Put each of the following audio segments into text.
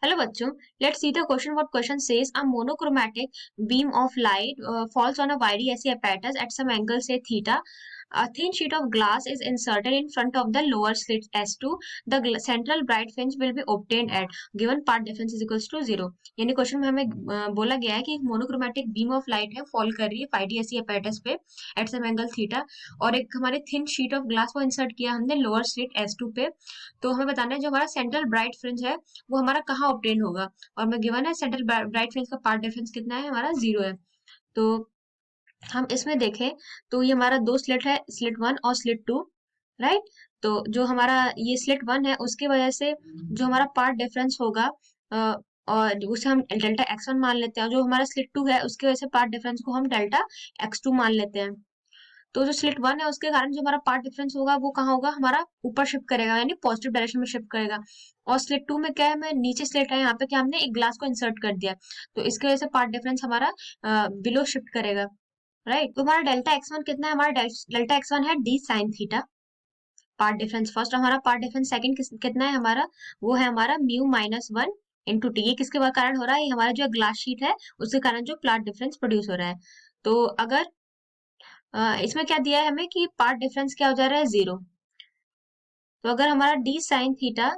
Hello bachcho, let's see the question. What question says a monochromatic beam of light falls on a YDSE apparatus at some angle say theta. A thin sheet of glass is inserted in front of the lower slit S2. The central bright fringe will be obtained at given part difference is equals to 0. यानी question में हमें बोला गया है कि एक monochromatic beam of light है fall कर रही है 5DSE apparatus पे एट सम एंगल थीटा और एक हमारे थिन शीट ऑफ ग्लास को इंसर्ट किया हमने लोअर स्लिट S2 पे। तो हमें बताना है जो हमारा सेंट्रल ब्राइट फ्रिंज है वो हमारा कहाँ ऑब्टेन होगा और मैं गिवन है सेंट्रल ब्राइट फ्रिंज का पार्ट डिफरेंस कितना है हमारा 0 है। तो हम इसमें देखें तो ये हमारा दो स्लिट है, स्लिट 1 और स्लिट 2, राइट। तो जो हमारा ये स्लिट 1 है उसकी वजह से जो हमारा पार्ट डिफरेंस होगा और उसे हम डेल्टा x1 मान लेते हैं, जो हमारा स्लिट 2 है उसकी वजह से पार्ट डिफरेंस को हम डेल्टा x2 मान लेते हैं। तो जो स्लिट 1 है उसके कारण जो हमारा पार्ट डिफरेंस होगा वो कहाँ होगा, हमारा ऊपर शिफ्ट करेगा यानी पॉजिटिव डायरेक्शन में शिफ्ट करेगा। और स्लिट 2 में क्या है, मैं नीचे स्लिट है यहाँ पे क्या हमने एक ग्लास को इंसर्ट कर दिया, तो इसकी वजह से पार्ट डिफरेंस हमारा बिलो शिफ्ट करेगा, राइट। तो हमारा डेल्टा x1 कितना है, हमारा डेल्टा x1 है d sine theta. Path difference first, हमारा पार्ट डिफरेंस सेकंड कितना है हमारा, वो है हमारा म्यू माइनस 1 इंटू टी। ये किसके कारण हो रहा है, ये हमारा जो ग्लास शीट है उसके कारण जो पार्ट डिफरेंस प्रोड्यूस हो रहा है। तो अगर इसमें क्या दिया है हमें कि पार्ट डिफरेंस क्या हो जा रहा है 0। तो अगर हमारा D sine theta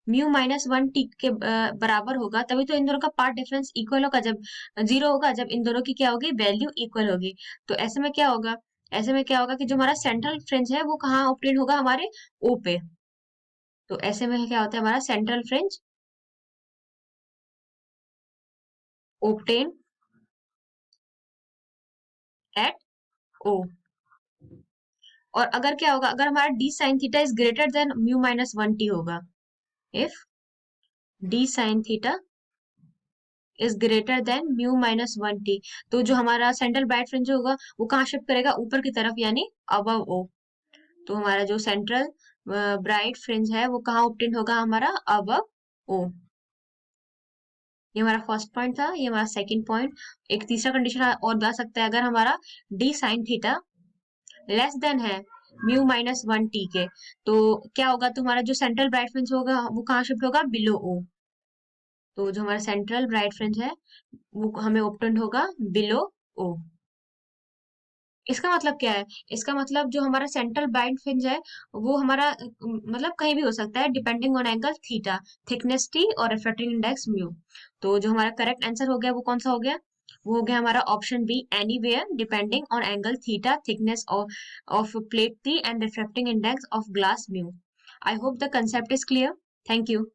mu minus 1 T के बराबर होगा तभी तो इन दोनों का पार्ट डिफरेंस इक्वल होगा, जब 0 होगा, जब इन दोनों की क्या होगी वैल्यू इक्वल होगी। तो ऐसे में क्या होगा, ऐसे में क्या होगा कि जो हमारा सेंट्रल फ्रिंज है वो कहाँ ऑब्टेन होगा, हमारे ओ पे। तो ऐसे में क्या होता है, हमारा central fringe obtain at O. और अगर क्या होगा, अगर हमारा D sine theta is greater than mu minus 1 t होगा, if D sine theta is greater than mu minus 1 t, तो जो हमारा सेंट्रल ब्राइट फ्रिंज होगा वो कहाँ शिफ्ट करेगा, ऊपर की तरफ यानी अबव ओ। तो हमारा जो सेंट्रल ब्राइट फ्रिंज है वो कहाँ ऑब्टेन होगा, हमारा अबव ओ। ये हमारा फर्स्ट पॉइंट था, ये हमारा सेकंड पॉइंट। एक तीसरा कंडीशन और बता सकता है, अगर हमारा D sine theta less than है म्यू माइनस 1 टी के, तो क्या होगा, तो हमारा जो सेंट्रल ब्राइट फ्रिंज होगा वो कहाँ शिफ्ट होगा, बिलो ओ। तो जो हमारा सेंट्रल ब्राइट फ्रिंज है वो हमें ऑब्टेन होगा बिलो ओ। इसका मतलब क्या है, इसका मतलब जो हमारा सेंट्रल ब्राइट फ्रिंज है वो हमारा मतलब कहीं भी हो सकता है depending on angle theta, thickness T और रिफ्रैक्टिव इंडेक्स म्यू। तो जो हमारा करेक्ट आंसर हो गया वो कौन सा हो गया, वो हो गया हमारा option B, anywhere depending on angle theta, thickness of plate T and refracting index of glass mu. I hope the concept is clear. Thank you.